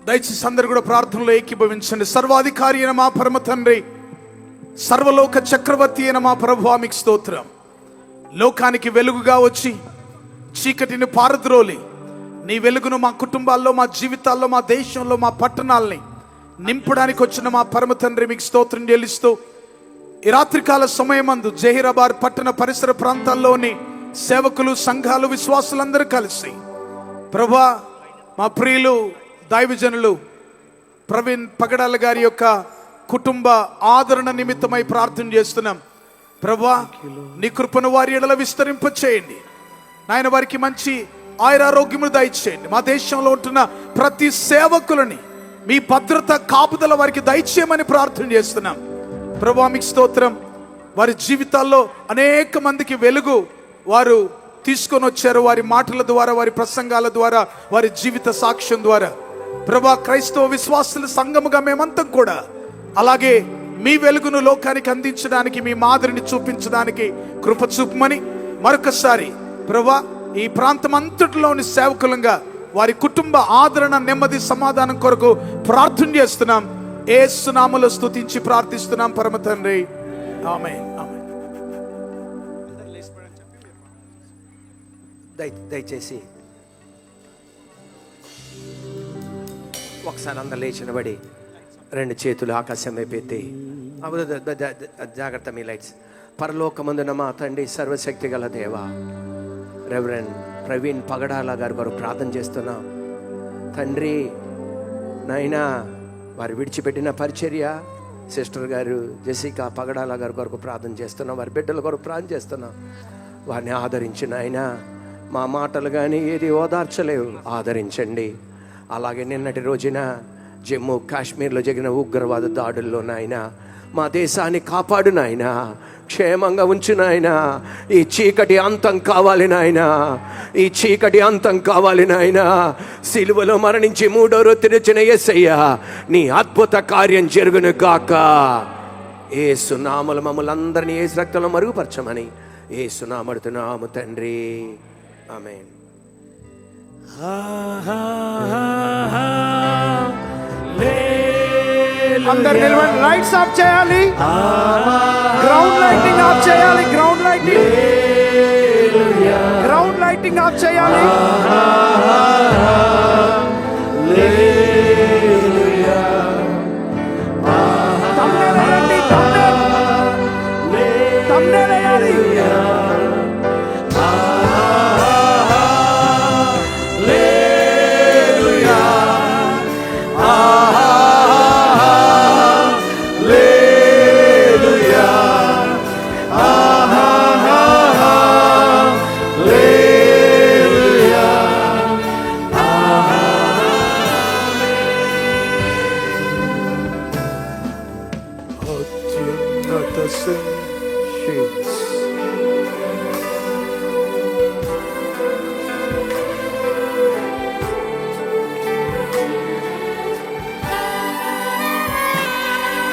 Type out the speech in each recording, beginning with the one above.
దయచేసి అందరు కూడా ప్రార్థనలో ఏకీభవించండి. సర్వాధికారి అయిన మా పరమ తండ్రి, సర్వలోక చక్రవర్తి అయిన మా ప్రభువా, మీకు స్తోత్రం. లోకానికి వెలుగుగా వచ్చి చీకటిని పారద్రోలి నీ వెలుగును మా కుటుంబాల్లో, మా జీవితాల్లో, మా దేశంలో, మా పట్టణాలని నింపడానికి వచ్చిన మా పరమ తండ్రి, మీకు స్తోత్రం చెల్లిస్తూ ఈ రాత్రికాల సమయమందు జహీరాబాద్ పట్టణ పరిసర ప్రాంతాల్లోని సేవకులు, సంఘాలు, విశ్వాసులందరూ కలిసి ప్రభా, మా ప్రియులు దైవజనులు ప్రవీణ్ పగడాల గారి యొక్క కుటుంబ ఆదరణ నిమిత్తమై ప్రార్థన చేస్తున్నాం. ప్రభా, నీ కృపను వారి ఎడల విస్తరింపచేయండి నాయన. వారికి మంచి ఆయురారోగ్యములు దయచేయండి. మా దేశంలో ఉంటున్న ప్రతి సేవకులని మీ భద్రత, కాపుదల వారికి దయచేయమని ప్రార్థన చేస్తున్నాం. ప్రభా, మీకు స్తోత్రం. వారి జీవితాల్లో అనేక మందికి వెలుగు వారు తీసుకొని వచ్చారు. వారి మాటల ద్వారా, వారి ప్రసంగాల ద్వారా, వారి జీవిత సాక్ష్యం ద్వారా ప్రభా, క్రైస్తవ విశ్వాసుల సంఘముగా మేమంతా కూడా అలాగే మీ వెలుగును లోకానికి అందించడానికి, మీ మాదిరిని చూపించడానికి కృప చూపమని మరొకసారి ప్రభా, ఈ ప్రాంతం అంతటిలోని సేవకులంగా వారి కుటుంబ ఆదరణ, నెమ్మది, సమాధానం కొరకు ప్రార్థన చేస్తున్నాం. యేసు నామములో స్తుతించి ప్రార్థిస్తున్నాం పరమ తండ్రి, ఆమేన్. దయచేసి ఒకసారి అందరు లేచినబడి రెండు చేతులు ఆకాశం వైపెత్తి, జాగ్రత్త మీ లైట్స్. పరలోకమందున మా తండ్రి, సర్వశక్తి గల దేవా, రెవరెండ్ ప్రవీణ్ పగడాల గారి కొరకు ప్రార్థన చేస్తున్నాం తండ్రి. నాయనా, వారు విడిచిపెట్టిన పరిచర్య, సిస్టర్ గారు జెసికా పగడాల గారి కొరకు ప్రార్థన చేస్తున్నాం. వారి బిడ్డల కొరకు ప్రార్థన చేస్తున్నాం. వారిని ఆదరించిన ఆయన, మా మాటలు కానీ ఏది ఓదార్చలేవు, ఆదరించండి. అలాగే నిన్నటి రోజున జమ్మూ కాశ్మీర్లో జరిగిన ఉగ్రవాద దాడుల్లో నాయన మా దేశాన్ని కాపాడు నాయన, క్షేమంగా ఉంచు నాయన. ఈ చీకటి అంతం కావాలి నాయన, ఈ చీకటి అంతం కావాలి నాయన. సిలువలో మరణించి మూడో రోజు తెరిచిన యేసయ్య, నీ అద్భుత కార్యం జరుగును గాక. యేసు నామములో మమ్మల్ని అందరినీ యేసు రక్తంలో మరుగుపరచమని యేసు నామములో తండ్రి, ఆమేన్. అందరు నిలబడి లైట్స్ ఆఫ్ చేయాలి. గ్రౌండ్ లైటింగ్ ఆఫ్ చేయాలి. గ్రౌండ్ లైటింగ్ ఆఫ్ చేయాలి.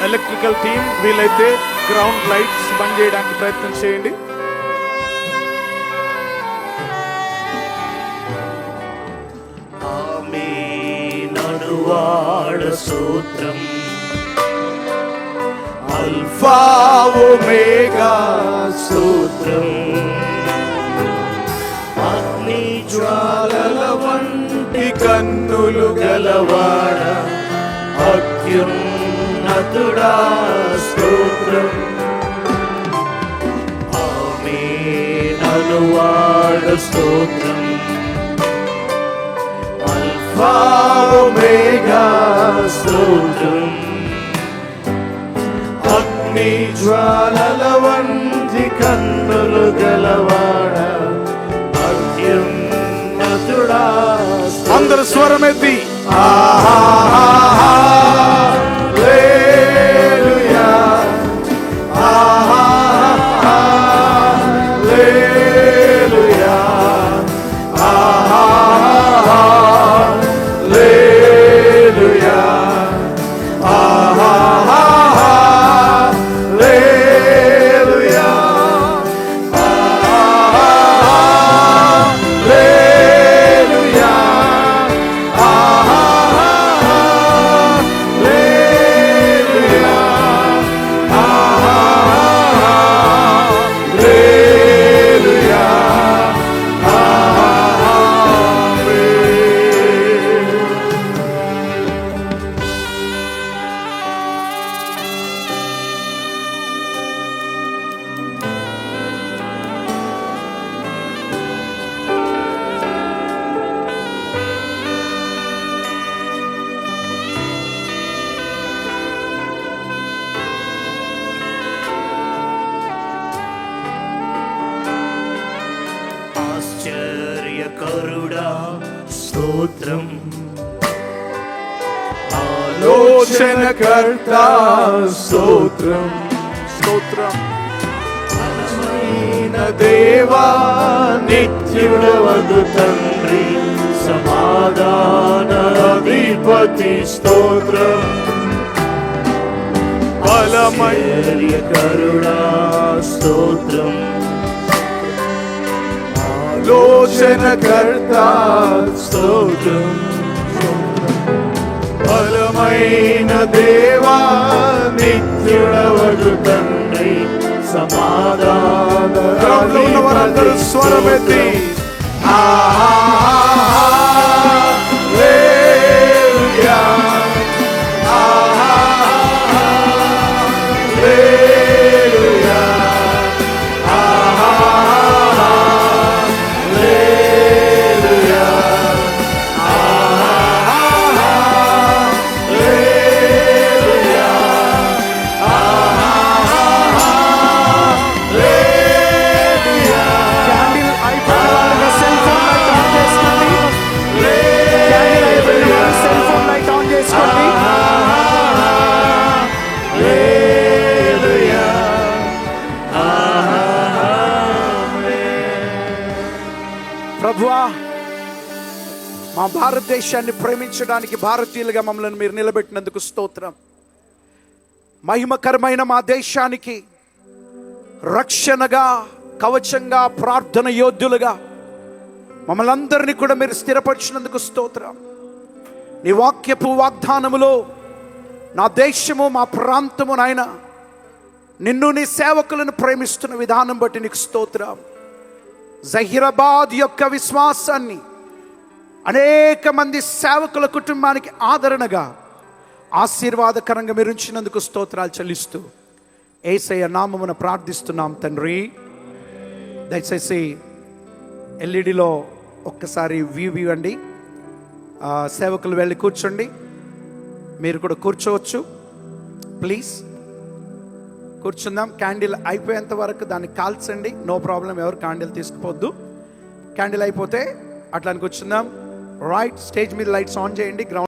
ఎలక్ట్రికల్ టీమ్ వీలైతే గ్రౌండ్ లైట్స్ బంద్ చేయడానికి ప్రయత్నం చేయండి. సూత్రం అల్ఫా ఒమేగా సూత్రం, అగ్ని జ్వాలల వంటి కన్నులు గలవాడ, అత్యున్నతుడా స్తోత్రం. ఆమేన్ అనువాడు స్తోత్రం, అల్ఫా ఒమేగా స్తోత్రం, అగ్ని జ్వాలల వంటి కన్నులు గలవాడ, అత్యున్నతుడా. అందరు స్వరమెత్తి కరుడా స్తోత్రం. ఆలోచనకర్త స్తోత్రం స్తోత్రం. బలమైన దేవా నిత్యుడవగు తండ్రి సమాధాన అధిపతి స్తోత్రం. బలమైన కరుడా స్తోత్రం. ఆలోచనకర్త స్తోత్రం. బలమైన దేవా నిత్యుడవగు తండ్రి సమాధాన గ్రౌండ్లో ఉన్న వారందరూ స్వరమెత్తి హల్లెలూయా హల్లెలూయా హల్లెలూయా హల్లెలూయా క్యాండిల్ అయిపోయిన సెల్ ఫోన్ లైట్ ఆన్ చేసుకోండి. క్యాండిల్ అయిపోయిన సెల్ ఫోన్ లైట్ ఆన్ చేసుకోండి. ప్రభువా, మా భారతదేశాన్ని ప్రేమించడానికి భారతీయులుగా మమ్మల్ని మీరు నిలబెట్టినందుకు స్తోత్రం. మహిమకరమైన మా దేశానికి రక్షణగా, కవచంగా, ప్రార్థన యోధులుగా మమ్మల్ని అందరినీ కూడా మీరు స్థిరపరిచినందుకు స్తోత్రం. నీ వాక్యపు వాగ్దానములో నా దేశము, మా ప్రాంతము నాయన నిన్ను, నీ సేవకులను ప్రేమిస్తున్న విధానం బట్టి నీకు స్తోత్రం. జహీరాబాద్ యొక్క విశ్వాసాన్ని అనేక మంది సేవకుల కుటుంబానికి ఆదరణగా, ఆశీర్వాదకరంగా మీరు ఉంచినందుకు స్తోత్రాలు చెల్లిస్తూ యేసయ్య నామమున ప్రార్థిస్తున్నాం తండ్రి. దయచేసి ఎల్ఈడిలో ఒక్కసారి వ్యూ ఇవ్వండి. సేవకులు వెళ్ళి కూర్చోండి. మీరు కూడా కూర్చోవచ్చు. ప్లీజ్ కూర్చుందాం. క్యాండిల్ అయిపోయేంత వరకు దాన్ని కాల్చండి. నో ప్రాబ్లం, ఎవరు క్యాండిల్ తీసుకుపోద్దు. క్యాండిల్ అయిపోతే అట్లా కూర్చుందాం. రైట్, స్టేజ్ మీద లైట్స్ ఆన్ చేయండి. గ్రౌండ్